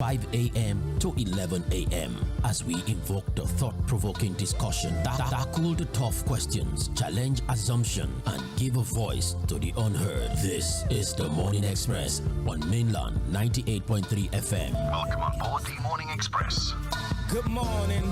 5 a.m. to 11 a.m. as we invoke the thought-provoking discussion, tackle the tough questions, challenge assumption, and give a voice to the unheard. This is the Morning Express on Mainland 98.3 FM. Welcome on board the Morning Express. Good morning.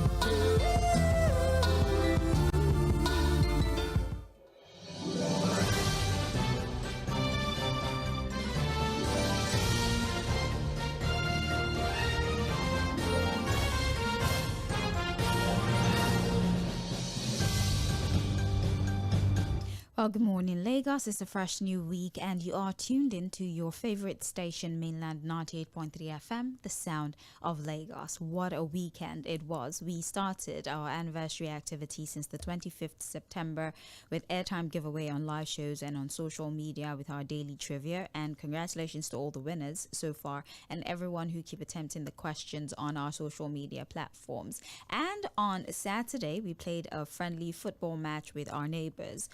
Well, good morning, Lagos. It's a fresh new week, and you are tuned into your favorite station, Mainland 98.3 FM, the sound of Lagos. What a weekend it was. We started our anniversary activity since the 25th September with airtime giveaway on live shows and on social media with our daily trivia. And congratulations to all the winners so far and everyone who keep attempting the questions on our social media platforms. And on Saturday, we played a friendly football match with our neighbors,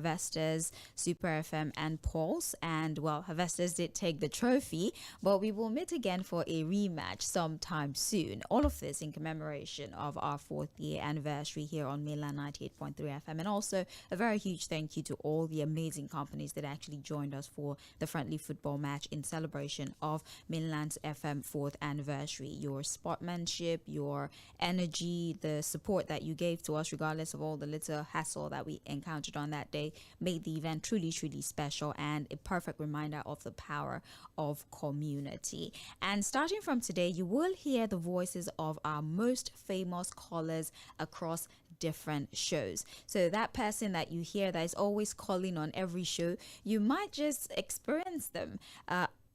Havestas, Super FM and Pulse. And well, Havestas did take the trophy, but we will meet again for a rematch sometime soon. All of this in commemoration of our 4th year anniversary here on Mainland 98.3 FM. And also a very huge thank you to all the amazing companies that actually joined us for the friendly football match in celebration of Mainland's FM 4th anniversary. Your sportsmanship, your energy, the support that you gave to us regardless of all the little hassle that we encountered on that day made the event truly special and a perfect reminder of the power of community. And starting from today, you will hear the voices of our most famous callers across different shows. So that person that you hear that is always calling on every show, you might just experience them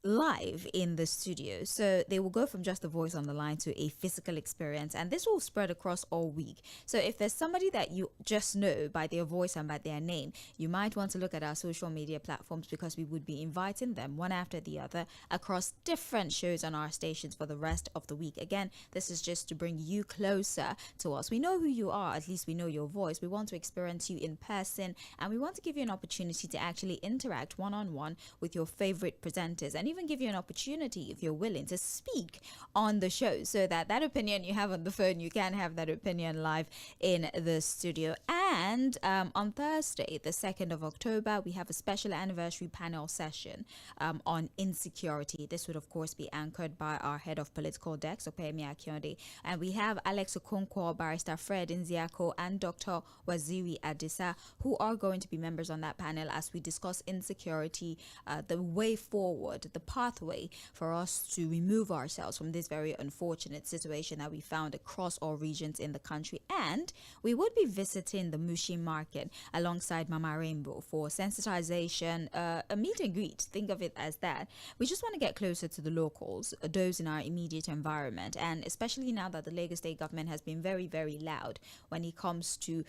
live in the studio. So they will go from just the voice on the line to a physical experience, and this will spread across all week. So if there's somebody that you just know by their voice and by their name, you might want to look at our social media platforms, because we would be inviting them one after the other across different shows on our stations for the rest of the week. Again, this is just to bring you closer to us. We know who you are, at least we know your voice. We want to experience you in person, and we want to give you an opportunity to actually interact one-on-one with your favorite presenters, and even give you an opportunity, if you're willing, to speak on the show, so that opinion you have on the phone, you can have that opinion live in the studio. And on Thursday, the 2nd of October, we have a special anniversary panel session on insecurity. This would, of course, be anchored by our head of political desk, ᴏᴜᴜ, and we have Alex Okonkwo, Barrister Fred Nziako, and Dr. Waziri Adisa, who are going to be members on that panel as we discuss insecurity, the way forward, the pathway for us to remove ourselves from this very unfortunate situation that we found across all regions in the country. And we would be visiting the Mushin market alongside Mama Rainbow for sensitization, a meet and greet. Think of it as that. We just want to get closer to the locals, those in our immediate environment, and especially now that the Lagos State government has been very loud when it comes to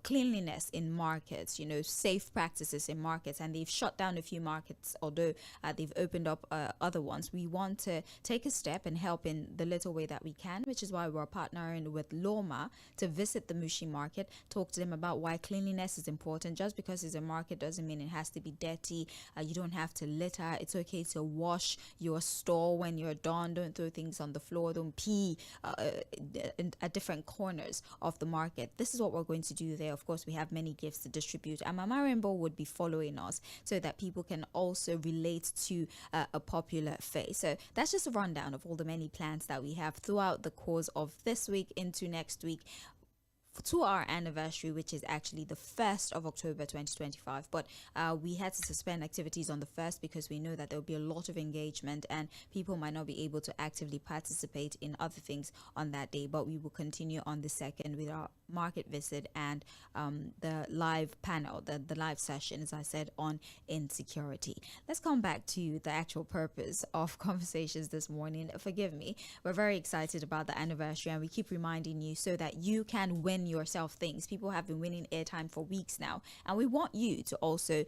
cleanliness in markets, safe practices in markets, and they've shut down a few markets, although they've opened up other ones. We want to take a step and help in the little way that we can, which is why we're partnering with Loma to visit the Mushin market, talk to them about why cleanliness is important. Just because it's a market doesn't mean it has to be dirty. You don't have to litter. It's okay to wash your store when you're done. Don't throw things on the floor. Don't pee at different corners of the market. This is what we're going to do there. Of course, we have many gifts to distribute, and Mama Rainbow would be following us so that people can also relate to a popular face. So that's just a rundown of all the many plans that we have throughout the course of this week into next week to our anniversary, which is actually the 1st of October 2025. But we had to suspend activities on the 1st because we know that there will be a lot of engagement and people might not be able to actively participate in other things on that day. But we will continue on the 2nd with our market visit and the live panel, the live session, as I said, on insecurity. Let's come back to the actual purpose of conversations this morning. Forgive me, we're very excited about the anniversary, and we keep reminding you so that you can win yourself things. People have been winning airtime for weeks now, and we want you to also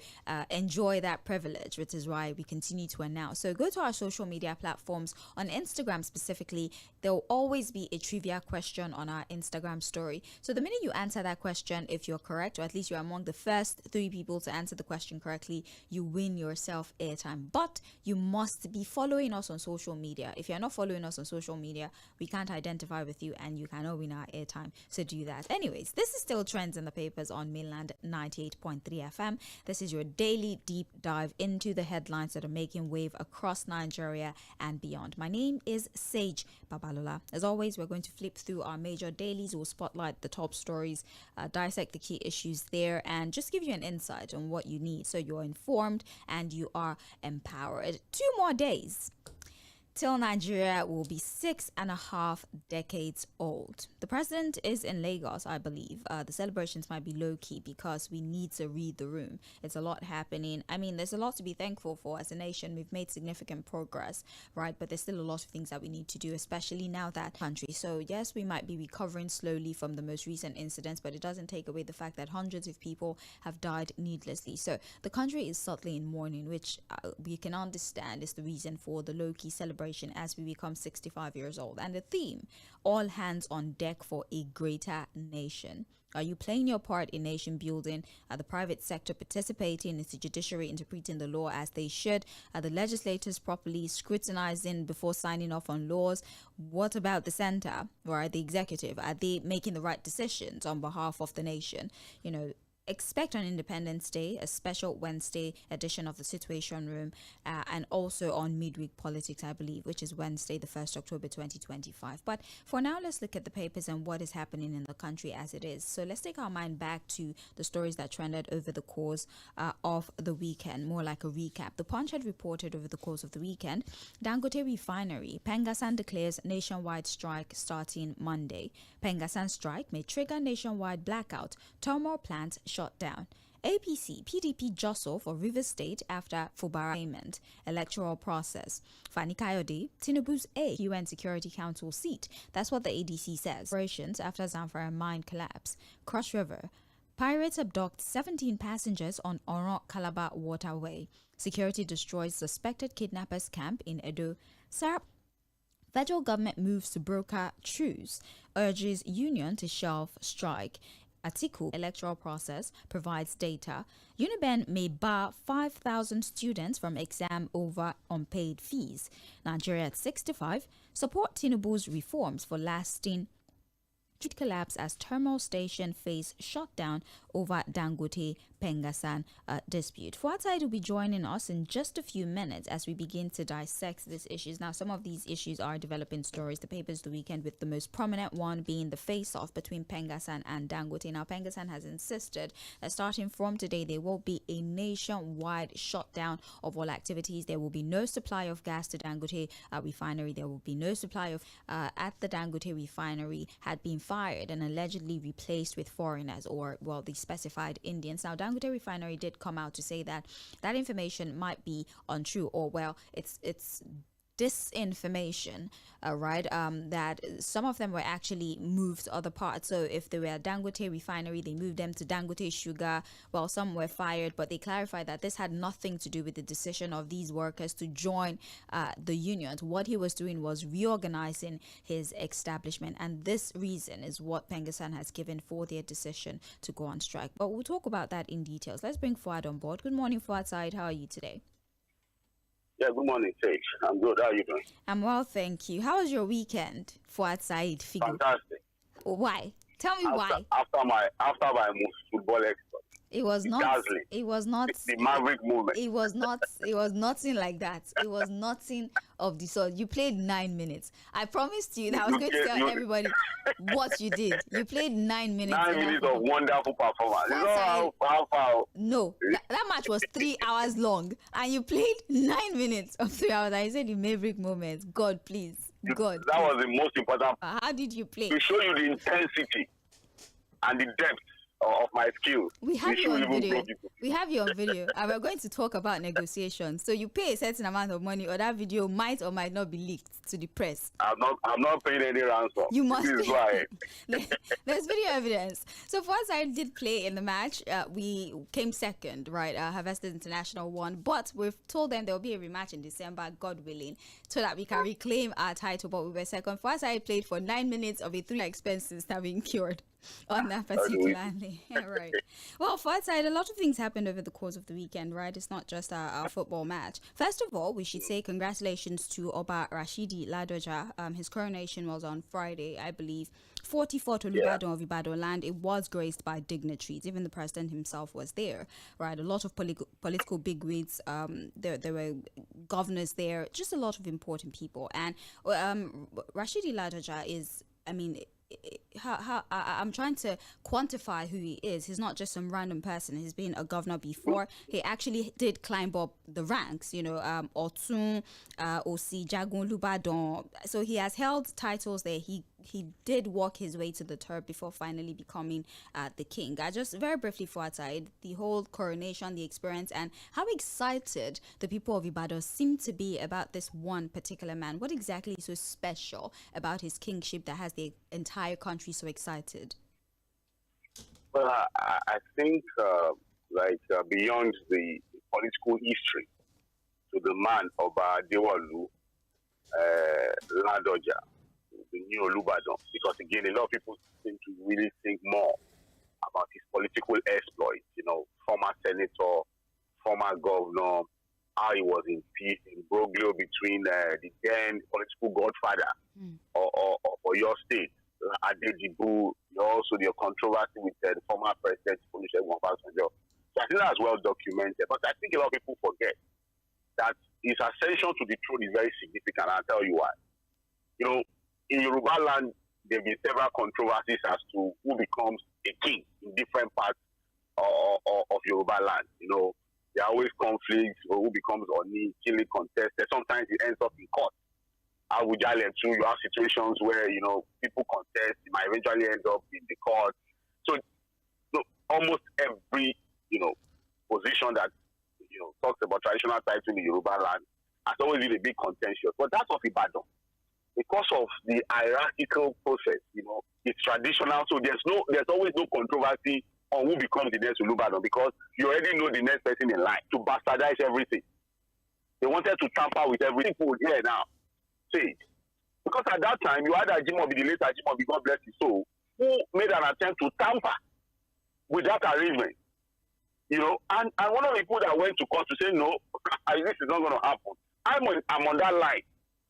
enjoy that privilege, which is why we continue to announce. So go to our social media platforms. On Instagram specifically, there will always be a trivia question on our Instagram story. So the minute you answer that question, if you're correct, or at least you're among the first 3 people to answer the question correctly, you win yourself airtime. But you must be following us on social media. If you're not following us on social media, we can't identify with you and you cannot win our airtime. So do that. Anyways, this is still Trends in the Papers on Mainland 98.3 FM. This is your daily deep dive into the headlines that are making wave across Nigeria and beyond. My name is Sage Babalola. As always, we're going to flip through our major dailies. We'll spotlight the top stories, dissect the key issues there, and just give you an insight on what you need so you're informed and you are empowered. 2 more days till Nigeria will be 6.5 decades old. The president is in Lagos, I believe. The celebrations might be low-key because we need to read the room. It's a lot happening. I mean, there's a lot to be thankful for as a nation. We've made significant progress, right? But there's still a lot of things that we need to do, especially now that country. So yes, we might be recovering slowly from the most recent incidents, but it doesn't take away the fact that hundreds of people have died needlessly. So the country is subtly in mourning, which we can understand is the reason for the low-key celebration as we become 65 years old. And the theme, all hands on deck for a greater nation. Are you playing your part in nation building? Are the private sector participating? Is the judiciary interpreting the law as they should? Are the legislators properly scrutinizing before signing off on laws? What about the center or the executive? Are they making the right decisions on behalf of the nation? You know, expect on Independence Day a special Wednesday edition of the Situation Room, and also on Midweek Politics, I believe, which is Wednesday, the 1st October 2025. But for now, let's look at the papers and what is happening in the country as it is. So let's take our mind back to the stories that trended over the course of the weekend, more like a recap. The Punch had reported over the course of the weekend, Dangote Refinery, Pengasan declares nationwide strike starting Monday. Pengasan strike may trigger nationwide blackout. Thermal plant shut down. APC, PDP jostle for Rivers State after Fubara payment. Electoral process. Fani Kayode, Tinubu's UN Security Council seat. That's what the ADC says. Operations after Zamfara mine collapse. Cross River. Pirates abduct 17 passengers on Oron Calabar waterway. Security destroys suspected kidnappers camp in Edo. Federal government moves to broker truce. Urges union to shelve strike. Atiku electoral process provides data. Uniben may bar 5,000 students from exam over unpaid fees. Nigeria at 65. Support Tinubu's reforms for lasting collapse as thermal station face shutdown over Dangote Pengasan dispute. Fuatai will be joining us in just a few minutes as we begin to dissect these issues. Now, some of these issues are developing stories. The papers the weekend, with the most prominent one being the face-off between Pengasan and Dangote. Now, Pengasan has insisted that starting from today, there will be a nationwide shutdown of all activities. There will be no supply of gas to Dangote refinery. There will be no supply of at the Dangote refinery had been fired and allegedly replaced with foreigners, or well, the specified Indians. Now, Dangote refinery did come out to say that that information might be untrue, or well, it's disinformation, right? That some of them were actually moved to other parts. So if they were Dangote refinery, they moved them to Dangote Sugar. Well, some were fired, but they clarified that this had nothing to do with the decision of these workers to join the unions. What he was doing was reorganizing his establishment, and this reason is what Pengasan has given for their decision to go on strike. But we'll talk about that in details. Let's bring Fuad on board. Good morning, Fuad Side. How are you today? Yeah, good morning, Sage. I'm good. How are you doing? I'm well, thank you. How was your weekend, Fuad Said Figo? Fantastic. Why? Tell me why. After my football expert. It was not. Dazzling. It was not the Maverick movement. It was not. It was nothing like that. It was nothing of the sort. You played 9 minutes. I promised you that I was going to tell everybody what you did. You played 9 minutes. 9 minutes of wonderful performance. You know how far? No, that match was 3 hours long, and you played 9 minutes of 3 hours. I said the Maverick moments. God, please, God. That was the most important. How did you play? To show you the intensity and the depth of my skills. We have you on video. We have you on video, and we're going to talk about negotiations. So you pay a certain amount of money, or that video might or might not be leaked to the press. I'm not paying any ransom. You must. This is why. There's video evidence. So for us, I did play in the match. We came second, right? Harvested International won, but we've told them there will be a rematch in December, God willing, so that we can reclaim our title. But we were second. For us, I played for 9 minutes of it, 3 expenses that we incurred on that particularly. Yeah, right. Well, for our side, a lot of things happened over the course of the weekend, right? It's not just our football match. First of all, we should say congratulations to Oba Rashidi Ladoja. His coronation was on Friday, I believe. 44th Olubadan of Ibadan land. It was graced by dignitaries. Even the president himself was there, right? A lot of political bigwigs. There were governors there. Just a lot of important people. And Rashidi Ladoja is, I mean, I'm trying to quantify who he is. He's not just some random person. He's been a governor before. He actually did climb up the ranks, Otun, Osi, Jagun, Lubadan. So he has held titles there. He did walk his way to the top before finally becoming the king. I just very briefly for outside the whole coronation, the experience, and how excited the people of Ibadan seem to be about this one particular man. What exactly is so special about his kingship that has the entire country so excited? Well, I think beyond the political history, to the man of Adewale Ladoja, the new Olubadan, because again, a lot of people seem to really think more about his political exploits, former senator, former governor, how he was in peace, in broglio between the then political godfather for your state, Adedibu, also the controversy with the former president, Olusegun Obasanjo. So I think that's well documented, but I think a lot of people forget that his ascension to the throne is very significant. I'll tell you why. In Yoruba land, there have been several controversies as to who becomes a king in different parts of Yoruba land. There are always conflicts or who becomes Oni, killing contested. Sometimes it ends up in court. Awujale too, you have situations where, people contest, it might eventually end up in the court. So almost every, position that, talks about traditional title in Yoruba land has always been a big contentious. But that's of Ibadan. Because of the hierarchical process, it's traditional. So there's always no controversy on who becomes the next Olubadan because you already know the next person in line to bastardize everything. They wanted to tamper with everything. People here now say it. Because at that time, you had Ajimobi, the late Ajimobi, God bless his soul, who made an attempt to tamper with that arrangement. And one of the people that went to court to say, no, this is not going to happen. I'm on that line,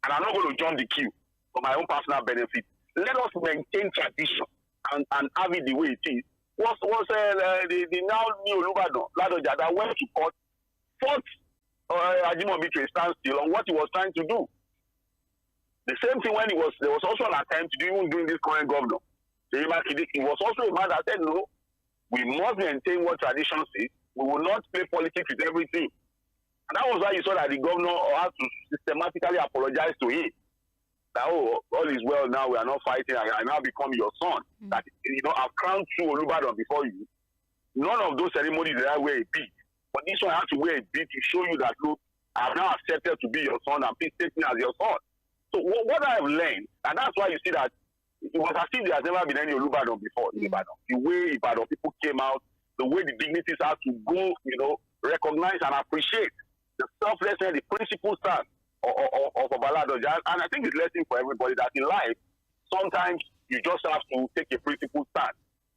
and I'm not going to join the queue for my own personal benefit. Let us maintain tradition and have it the way it is. Was the now new Olubadan Ladoja that went to court, fought Ajimobi to a standstill on what he was trying to do. The same thing when there was also an attempt to even doing this current governor. He was also a man that said, no, we must maintain what tradition says. We will not play politics with everything. And that was why you saw that the governor had to systematically apologize to him. That, all is well now, we are not fighting, I now become your son. That, I've crowned two Olubadan before you. None of those ceremonies did I wear a bead. But this one I have to wear a bead to show you that, look, I've now accepted to be your son and please take me as your son. So what I have learned, and that's why you see that it was as if there has never been any Olubadan before in Ibadan. The way Ibadan people came out, the way the dignitaries had to go, recognize and appreciate the selflessness, the principle stand of Ladoja. And I think it's a lesson for everybody that in life, sometimes you just have to take a principle stand.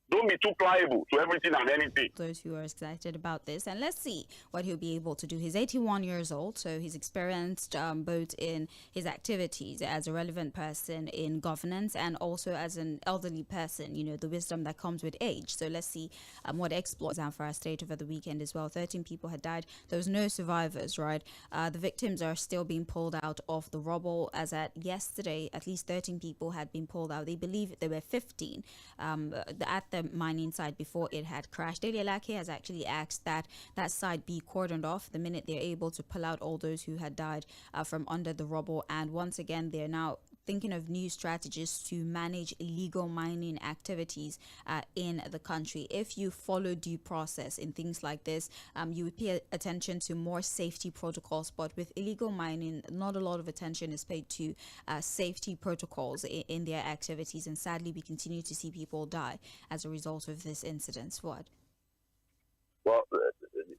Don't be too pliable to everything and anything. Those who are excited about this, and let's see what he'll be able to do. He's 81 years old, so he's experienced both in his activities as a relevant person in governance and also as an elderly person, the wisdom that comes with age. So let's see what exploits and for our state over the weekend as well. 13 people had died. There was no survivors, right? The victims are still being pulled out of the rubble. As at yesterday, at least 13 people had been pulled out. They believe there were 15 at the mining site before it had crashed. Daily Alake has actually asked that site be cordoned off the minute they're able to pull out all those who had died from under the rubble. And once again, they're now thinking of new strategies to manage illegal mining activities in the country. If you follow due process in things like this, you would pay attention to more safety protocols. But with illegal mining, not a lot of attention is paid to safety protocols in their activities. And sadly, we continue to see people die as a result of this incident. What? Well,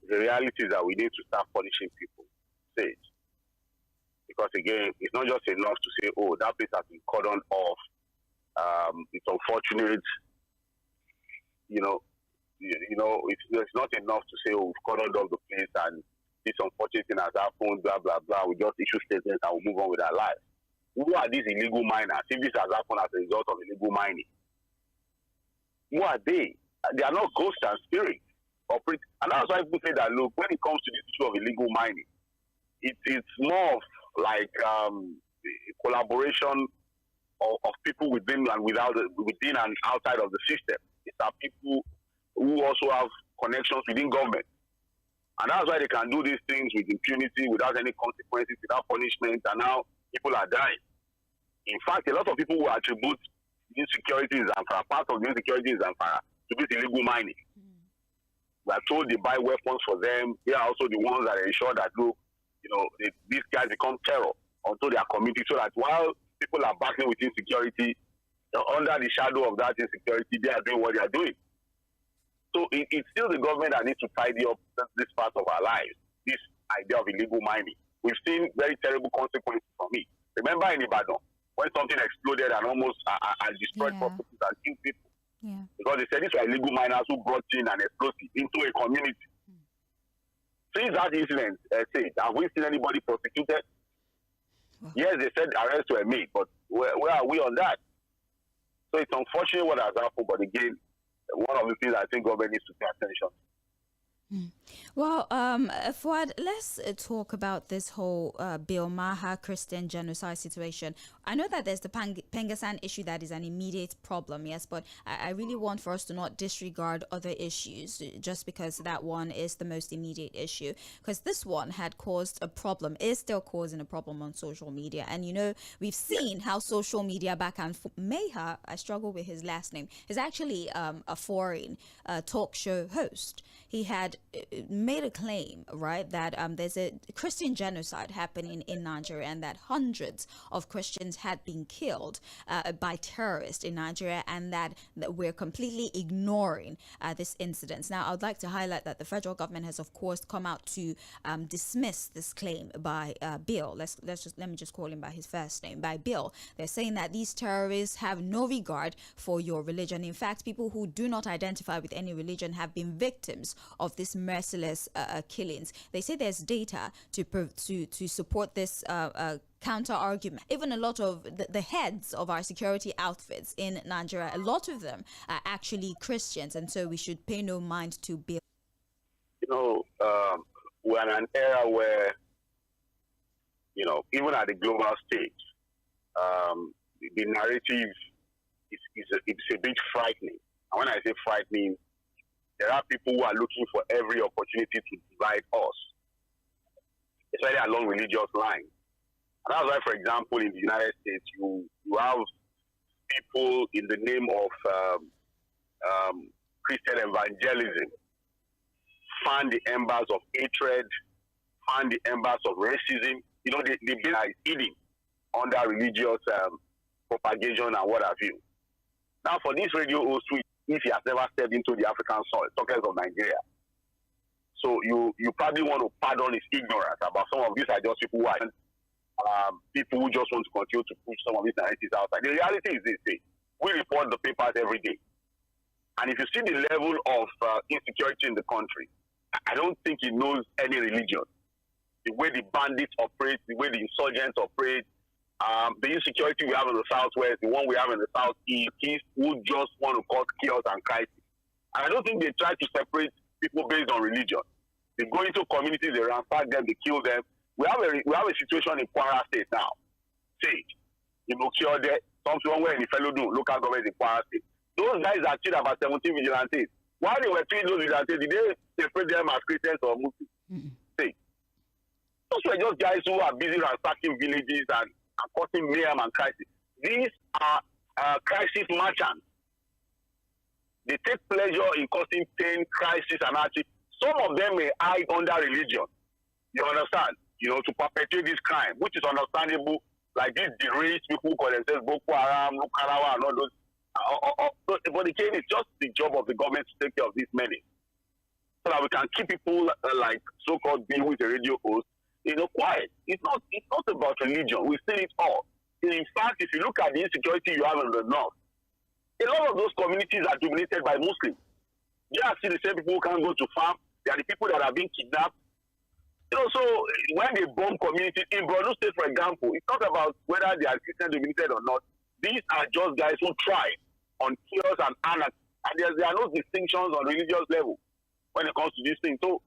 the reality is that we need to start punishing people. Say it. Because again, it's not just enough to say, oh, that place has been cordoned off. It's unfortunate. It's not enough to say, oh, we've cordoned off the place and this unfortunate thing has happened, blah, blah, blah. We just issue statements and we move on with our lives. Who are these illegal miners? If this has happened as a result of illegal mining, who are they? They are not ghosts and spirits. And that's why people say that, look, when it comes to this issue of illegal mining, it's more of like collaboration of people within and within and outside of the system. It's are people who also have connections within government. And that's why they can do these things with impunity, without any consequences, without punishment, and now people are dying. In fact, a lot of people who attribute insecurity in Zamfara, part of the insecurity in Zamfara, to this illegal mining. We are told they buy weapons for them. They are also the ones that ensure that, look, these guys become terror onto their community, so that while people are battling with insecurity, under the shadow of that insecurity, they are doing what they are doing. So it's still the government that needs to tidy up this part of our lives, this idea of illegal mining. We've seen very terrible consequences from it. Remember in Ibadan, when something exploded and almost destroyed properties and killed people? Yeah. Because they said these were illegal miners who brought in an explosive into a community. Since that incident, have we seen anybody prosecuted? Wow. Yes, they said arrests were made, but where are we on that? So it's unfortunate what has happened, but again, one of the things I think government needs to pay attention to. Well, Fuad, let's talk about this whole Bill Maha Christian genocide situation. I know that there's the Pengassan issue that is an immediate problem, yes, but I really want for us to not disregard other issues just because that one is the most immediate issue, because this one had caused a problem, is still causing a problem on social media. And, we've seen how social media back and forth. Meha, I struggle with his last name, is actually a foreign talk show host. He had made a claim, right, that there's a Christian genocide happening in Nigeria and that hundreds of Christians had been killed by terrorists in Nigeria, and that we're completely ignoring this incident. Now, I would like to highlight that the federal government has, of course, come out to dismiss this claim by Bill. Let me just call him by his first name, by Bill. They're saying that these terrorists have no regard for your religion. In fact, people who do not identify with any religion have been victims of this merciless killings. They say there's data to support this counter argument. Even a lot of the heads of our security outfits in Nigeria, a lot of them are actually Christians, and so we should pay no mind to Bill. We're in an era where, even at the global stage, the narrative is a bit frightening. And when I say frightening, there are people who are looking for every opportunity to divide us, especially along religious lines. And that's why, for example, in the United States, you have people in the name of Christian evangelism fan the embers of hatred, fan the embers of racism. The bill is hidden under religious propagation and what have you. Now, for this radio host, if he has never stepped into the African soil, talkers of Nigeria, so you probably want to pardon his ignorance about some of these are just people who are people who just want to continue to push some of these narratives outside. The reality is this: we report the papers every day, and if you see the level of insecurity in the country, I don't think he knows any religion. The way the bandits operate, the way the insurgents operate, the insecurity we have in the southwest, the one we have in the southeast, who just want to cause chaos and crisis. And I don't think they try to separate people based on religion. They go into communities, they ransack them, they kill them. We have a situation in Kwara State now. Somewhere in the local government in Kwara State. Those guys that killed about 17 vigilantes. While they were killing those vigilantes, did they separate them as Christians or Muslims? Mm-hmm. Those were just guys who are busy ransacking villages and causing mayhem and crisis. These are crisis merchants. They take pleasure in causing pain, crisis, and hardship. Some of them may hide under religion. You understand? To perpetuate this crime, which is understandable. Like these deranged people who call themselves Boko Haram, Lukarawa, and all those. But again, it's just the job of the government to take care of these many, so that we can keep people like so-called being with the radio host, quiet. It's not about religion. We've seen it all. In fact, if you look at the insecurity you have in the north, a lot of those communities are dominated by Muslims. They are still the same people who can't go to farm. They are the people that are being kidnapped. So when they bomb communities in Borno State, for example, it's not about whether they are Christian dominated or not. These are just guys who thrive on chaos and anarchy, and there are no distinctions on religious level when it comes to these things. So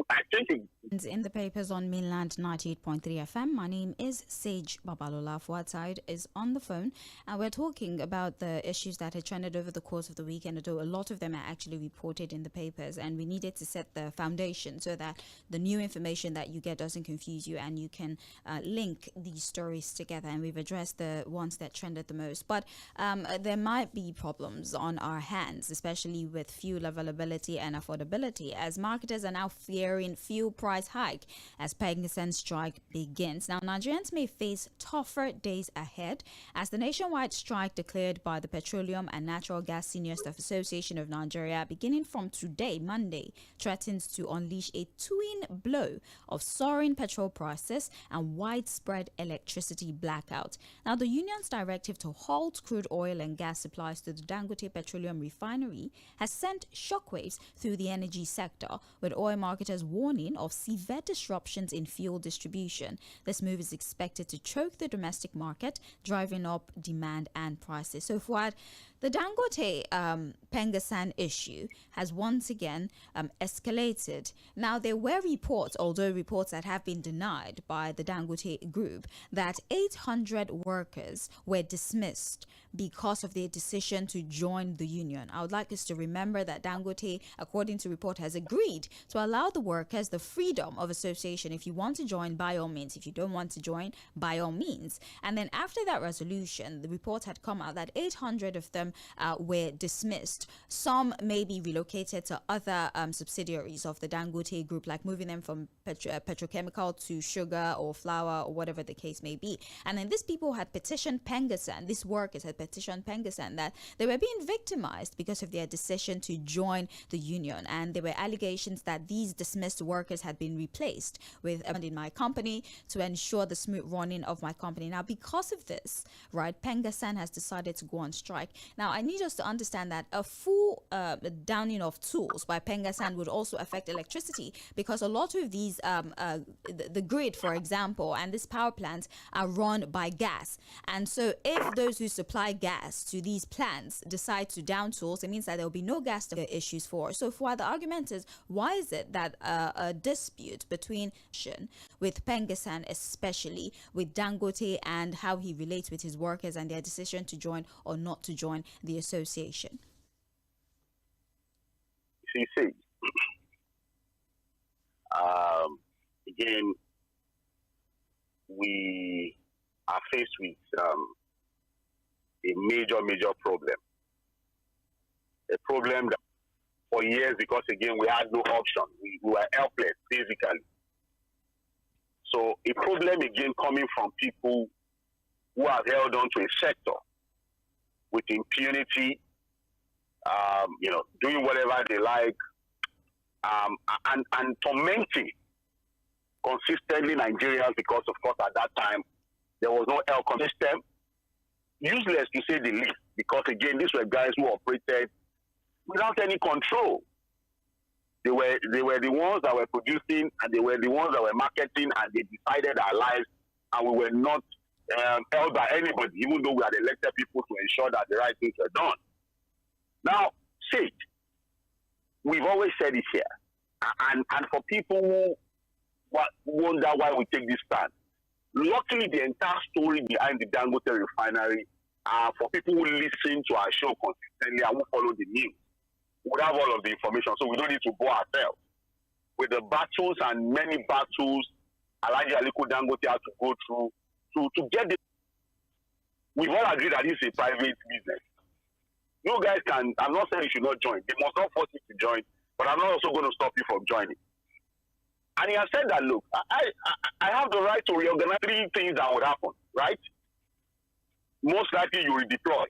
I think in the papers on Mainland 98.3 FM, my name is Sage Babalola. Fuad Side is on the phone, and we're talking about the issues that had trended over the course of the weekend. Although a lot of them are actually reported in the papers, and we needed to set the foundation so that the new information that you get doesn't confuse you, and you can link these stories together. And we've addressed the ones that trended the most, but there might be problems on our hands, especially with fuel availability and affordability, as marketers are now fearing fuel price hike as Penghasen strike begins. Now, Nigerians may face tougher days ahead as the nationwide strike declared by the Petroleum and Natural Gas Senior Staff Association of Nigeria beginning from today, Monday, threatens to unleash a twin blow of soaring petrol prices and widespread electricity blackout. Now, the union's directive to halt crude oil and gas supplies to the Dangote Petroleum Refinery has sent shockwaves through the energy sector, with oil marketers warning of severe disruptions in fuel distribution. This move is expected to choke the domestic market, driving up demand and prices. So, Fuad, the Dangote Penghasen issue has once again escalated. Now, there were reports, although reports that have been denied by the Dangote group, that 800 workers were dismissed because of their decision to join the union. I would like us to remember that Dangote, according to report, has agreed to allow the workers the freedom of association. If you want to join, by all means. If you don't want to join, by all means. And then after that resolution, the report had come out that 800 of them were dismissed. Some may be relocated to other subsidiaries of the Dangote group, like moving them from petrochemical to sugar or flour or whatever the case may be. And then these people had petitioned Penghasen, these workers had petitioned Penghasen, that they were being victimized because of their decision to join the union. And there were allegations that these dismissed workers had been replaced with in my company to ensure the smooth running of my company. Now, because of this, right, Penghasen has decided to go on strike. Now, I need us to understand that a full downing of tools by Penghasen would also affect electricity, because a lot of these, the grid, for example, and these power plants are run by gas. And so if those who supply gas to these plants decide to down tools, it means that there will be no gas issues for. So for the argument is, why is it that a dispute between with Penghasen, especially with Dangote, and how he relates with his workers and their decision to join or not to join the association? See, again, we are faced with a major problem. A problem that for years, because again, we had no option. We were helpless, basically. So a problem again coming from people who have held on to a sector with impunity, doing whatever they like, and tormenting consistently Nigerians, because of course at that time there was no aircon system. Useless to say the least, because again, these were guys who operated without any control. They were the ones that were producing, and they were the ones that were marketing, and they decided our lives, and we were not held by anybody, even though we had elected people to ensure that the right things were done. Now, see, we've always said it here, and for people who wonder why we take this stand, luckily the entire story behind the Dangote refinery, for people who listen to our show consistently and who follow the news, we have all of the information, so we don't need to bore ourselves with the battles and many battles Alhaji Aliko Dangote had to go through to get the we've all agreed that this is a private business. You guys can, I'm not saying you should not join. They must not force you to join, but I'm not also going to stop you from joining. And he has said that, look, I have the right to reorganize three things that would happen, right? Most likely you redeploy.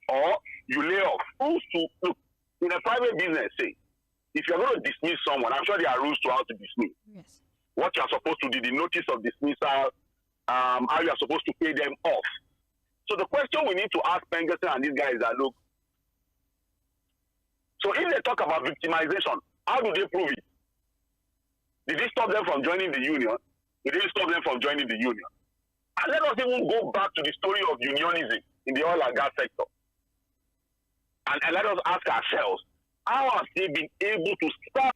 Or you lay off. Rules to, look, in a private business, say, if you're going to dismiss someone, I'm sure there are rules to how to dismiss. Yes. What you're supposed to do, the notice of dismissal, how you're supposed to pay them off. So the question we need to ask Fᴜᴜᴜ and these guys is that, look, so if they talk about victimization, how do they prove it? Did it stop them from joining the union? Did it stop them from joining the union? And let us even go back to the story of unionism in the oil and gas sector. And let us ask ourselves, how have they been able to start?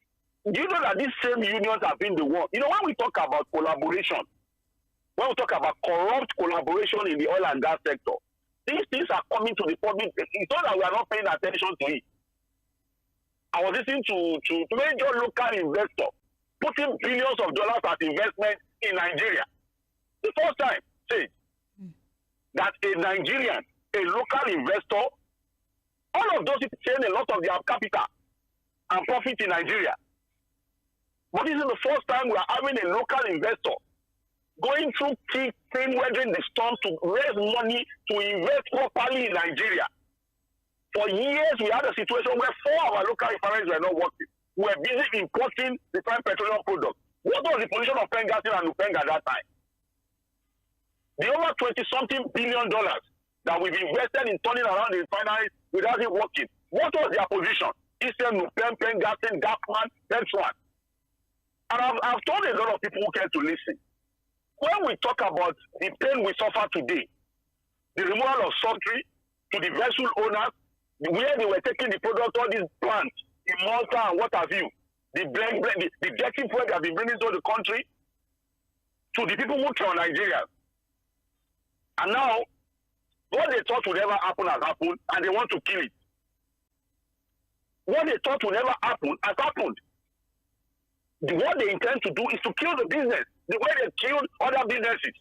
Do you know that these same unions have been the one? You know, when we talk about collaboration, when we talk about corrupt collaboration in the oil and gas sector, these things are coming to the public. It's not that we are not paying attention to it. I was listening to major local investors putting billions of dollars as investment in Nigeria. The first time, say, that a Nigerian, a local investor, all of those people send a lot of their capital and profit in Nigeria. But this is the first time we are having a local investor going through thick, thin, weathering the storm to raise money to invest properly in Nigeria. For years, we had a situation where 4 of our local refineries were not working. We were busy importing refined petroleum products. What was the position of Fᴜᴜ and Nupeng at that time? The over $20-something billion that we've invested in turning around the refineries without it working. What was their position? Eastern Nupeng, Fᴜᴜ, Gapman, Pepswan. And I've told a lot of people who care to listen. When we talk about the pain we suffer today, the removal of subsidy to the vessel owners, where they were taking the product, all these plants in Malta and what have you, the dirty food that have been bringing to the country, to the people who care on Nigeria. And now, what they thought would never happen has happened, and they want to kill it. What they thought would never happen has happened. What they intend to do is to kill the business, the way they killed other businesses.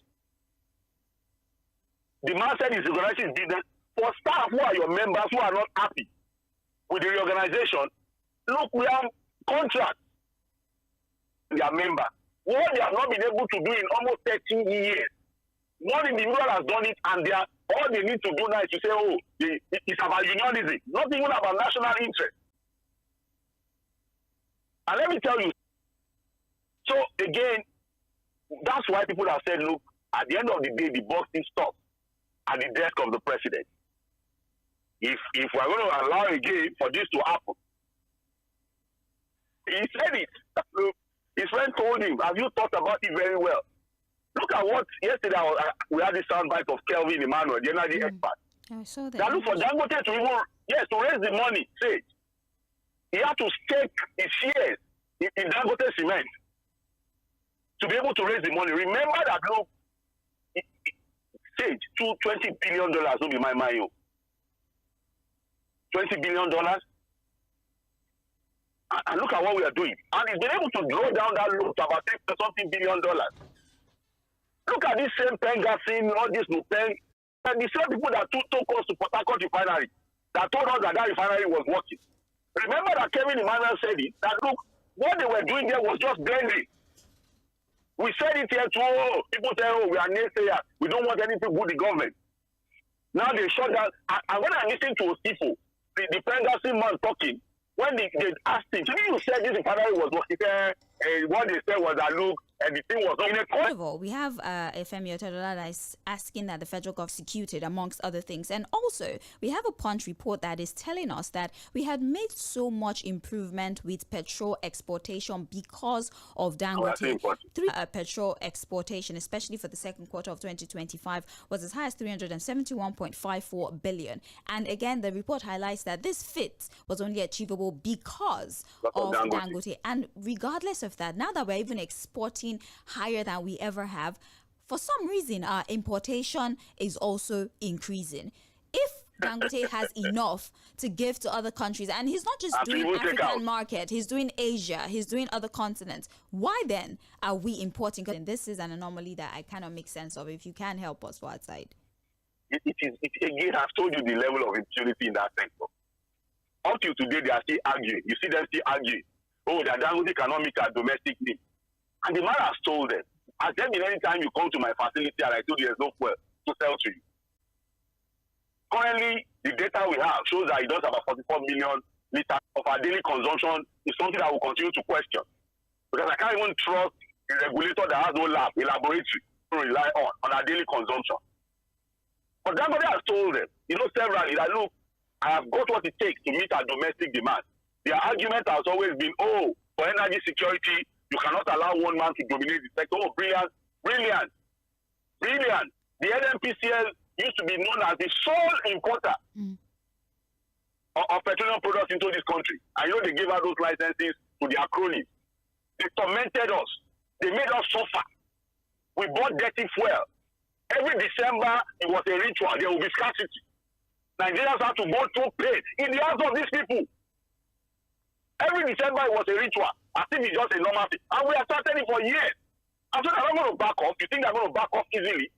The man said he's organizing his business. For staff who are your members who are not happy with the reorganization, look, we have contracts. Their members. What they have not been able to do in almost 13 years. One individual has done it, and all they need to do now is to say, oh, it's about unionism, not even about national interest. And let me tell you, so again, that's why people have said, look, at the end of the day, the box is stopped at the desk of the president. If we're going to allow again for this to happen, he said it. Look, his friend told him, have you thought about it very well? Look at what yesterday we had this soundbite of Tʀᴇɪᴅs, the energy expert. I saw that. That look for Dangote to even, to raise the money. Say, he had to stake his shares in Dangote Cement to be able to raise the money. Remember that, look, Sage, $20 billion will be my money. $20 billion. And look at what we are doing. And he's been able to draw down that loan to about $10-something billion. Look at this same Fᴜᴜ, all this Nupeng, and the same people that took us to Port Harcourt refinery, that told us that refinery was working. Remember that Tʀᴇɪᴅs said it, that look, what they were doing there was just blending. We said it here too, people say, oh, we are naysayers, we don't want anything good in government. Now they shut down, and when I listen to people, the Fᴜᴜ man talking, when they asked him, so you said this refinery was working, what they said was that look, and the thing was in a First of all, we have Femi Otedola that is asking that the federal government executed, amongst other things. And also, we have a Punch report that is telling us that we had made so much improvement with petrol exportation because of Dangote. Petrol exportation, especially for the second quarter of 2025, was as high as 371.54 billion. And again, the report highlights that this fit was only achievable because of Dangote. And regardless of that, now that we're even exporting higher than we ever have, for some reason our importation is also increasing. If Dangote has enough to give to other countries. And he's not just doing African market, he's doing Asia, he's doing other continents. Why then are we importing? And this is an anomaly that I cannot make sense of. If you can help us for outside. It again, I've told you the level of impunity in that sector. Up till today, they are still arguing. You see them still arguing. Oh, that Dangote cannot meet our domestic needs. And the man has told them, has there been any time you come to my facility and I told you there's no fuel to sell to you? Currently, the data we have shows that it does about 44 million liters of our daily consumption is something that will continue to question. Because I can't even trust a regulator that has no lab, a laboratory to rely on our daily consumption. But Dangote has told them, severally, that look, I have got what it takes to meet our domestic demand. Their argument has always been, oh, for energy security, you cannot allow one man to dominate the sector. Oh, brilliant, brilliant, brilliant. The NNPCL used to be known as the sole importer of petroleum products into this country. And they gave out those licenses to their cronies. They tormented us. They made us suffer. We bought dirty fuel. Every December, it was a ritual. There will be scarcity. Nigerians have to go through pain in the hands of these people. Every December, it was a ritual. I think it's just a normal thing. And we have started it for years. I'm saying they're not going to back off. You think they're going to back off easily?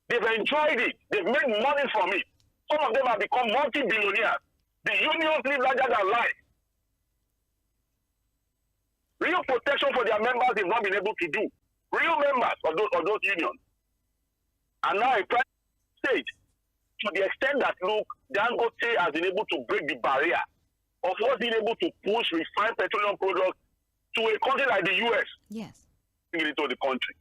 They've enjoyed it. They've made money from it. Some of them have become multi-billionaires. The unions live larger than life. Real protection for their members they've not been able to do. Real members of those unions. And now in private stage, to the extent that, look, Dangote has been able to break the barrier of what's been able to push refined petroleum products to a country like the U.S. Yes. Into the country.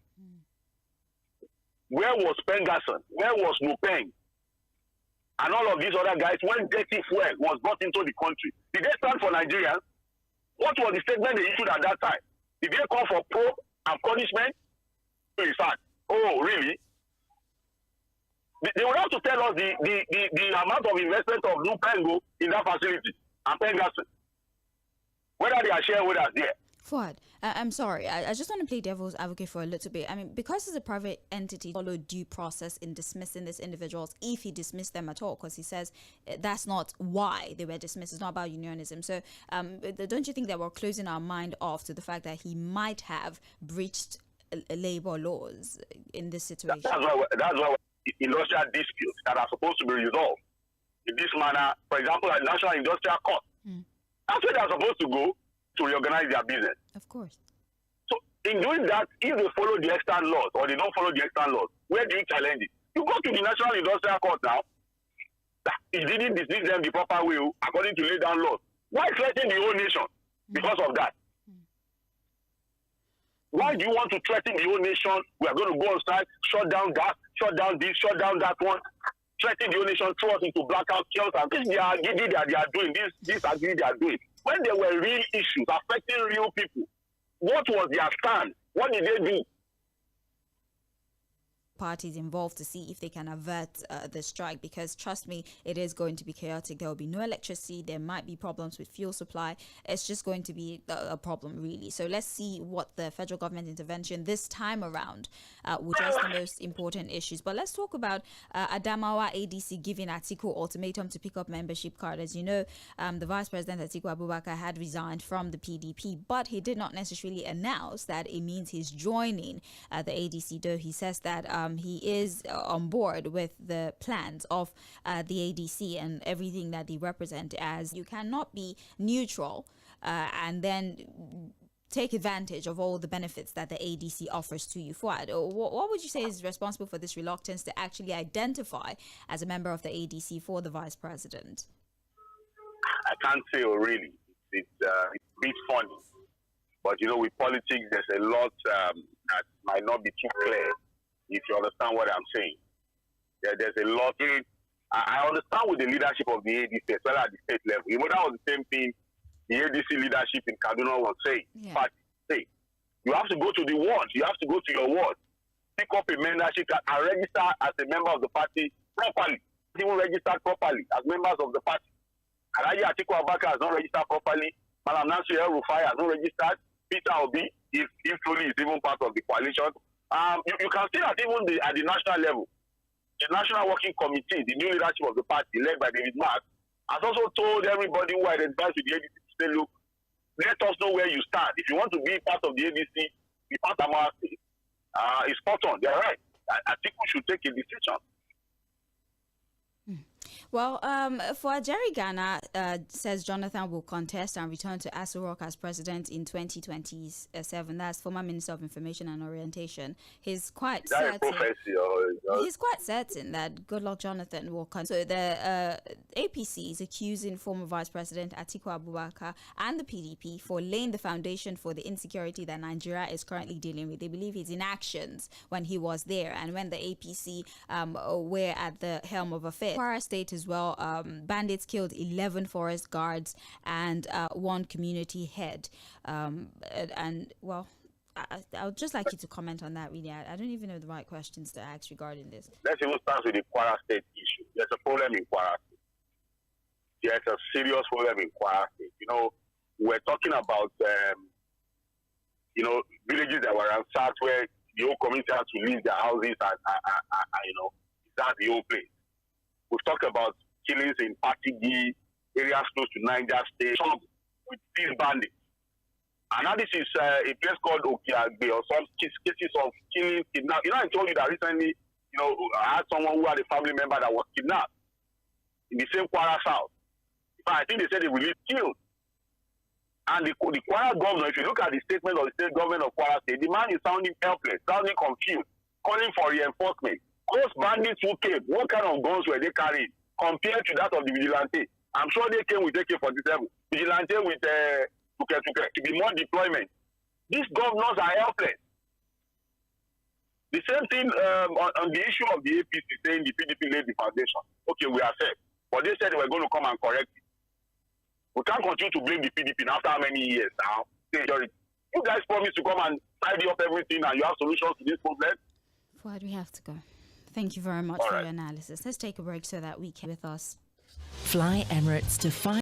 Where was FᴜＧᴜᴜ? Where was Nupeng? And all of these other guys, when dirty fuel was brought into the country, did they stand for Nigerians? What was the statement they issued at that time? Did they call for probe and punishment? Oh, really? They would have to tell us the amount of investment of Nupeng in that facility and FᴜＧᴜᴜ. Whether they are shareholders there. Fuad, I'm sorry. I just want to play devil's advocate for a little bit. I mean, because it's a private entity, follow due process in dismissing these individuals, if he dismissed them at all, because he says that's not why they were dismissed. It's not about unionism. So don't you think that we're closing our mind off to the fact that he might have breached labor laws in this situation? That's why industrial disputes that are supposed to be resolved in this manner, for example, at National Industrial Court. That's where they're supposed to go to reorganize their business. Of course. So in doing that, if they follow the extant laws or they don't follow the extant laws, where do you challenge it? You go to the National Industrial Court now. He didn't dismiss them the proper way according to lay down laws. Why threaten the whole nation because of that? Why do you want to threaten the whole nation? We are going to go on strike, shut down gas, shut down this, shut down that one, threaten the whole nation, throw us into blackout chaos, and this they are doing, this activity they are doing. When there were real issues affecting real people, what was their stand? What did they do? Parties involved to see if they can avert the strike, because trust me, it is going to be chaotic. There will be no electricity. There might be problems with fuel supply. It's just going to be a problem, really. So let's see what the federal government intervention this time around will address the most important issues. But let's talk about Adamawa ADC giving Atiku ultimatum to pick up membership card. As you know, the Vice President Atiku Abubakar had resigned from the PDP, but he did not necessarily announce that it means he's joining the ADC, though he says that he is on board with the plans of the ADC and everything that they represent, as you cannot be neutral and then take advantage of all the benefits that the ADC offers to you. Fuad, what would you say is responsible for this reluctance to actually identify as a member of the ADC for the Vice President? I can't say really. It's a bit funny. But, with politics, there's a lot that might not be too clear, if you understand what I'm saying. There's a lot. I understand with the leadership of the ADC, as well at the state level. That was the same thing the ADC leadership in Kaduna was saying. Yeah. But you have to go to the ward. You have to go to your ward, pick up a membership and register as a member of the party properly. Even registered properly as members of the party. Alaji Atiku Abubakar has not registered properly. Malam Nasir El-Rufai has not registered. Peter Obi, if truly is even part of the coalition. You can see that even at the national level, the National Working Committee, the new leadership of the party, led by David Mark, has also told everybody who identifies with the ADC to say, look, let us know where you stand. If you want to be part of the ADC, be part of our state. It's spot on. They're right. I think we should take a decision. Well, for Jerry Ghana, says Jonathan will contest and return to Aso Rock as president in 2027. That's former Minister of Information and Orientation. He's quite certain. He's quite certain that Goodluck Jonathan will contest. So the APC is accusing former Vice President Atiku Abubakar and the PDP for laying the foundation for the insecurity that Nigeria is currently dealing with. They believe his inactions when he was there and when the APC were at the helm of affairs. Kwara State as well, bandits killed 11 forest guards and one community head. And well, I would just like you to comment on that, really. I don't even know the right questions to ask regarding this. Let's even start with the Kwara State issue. There's a problem in Kwara State. There's a serious problem in Kwara State. You know, we're talking about, you know, villages that were ransacked where the whole community had to leave their houses and you know, that's the whole place. We've talked about killings in Patigi, areas close to Niger State, with these bandits. And now this is a place called Okiagbe, or some cases of killing, kidnapping. You know, I told you that recently, you know, I had someone who had a family member that was kidnapped in the same Kwara South. In fact, I think they said they released killed. And the Kwara governor, if you look at the statement of the state government of Kwara State, the man is sounding helpless, sounding confused, calling for reinforcement. Those bandits who came, what kind of guns were they carrying compared to that of the vigilante? I'm sure they came with AK-47. Vigilante with Tūkē to be more deployment. These governors are helpless. The same thing on the issue of the APC saying the PDP laid the foundation. Okay, we accept. But they said they were going to come and correct it. We can't continue to blame the PDP after how many years now? You guys promised to come and tidy up everything and you have solutions to this problem. Fuad, we have to go. Thank you very much for your analysis. Let's take a break so that we can with us. Fly Emirates to 5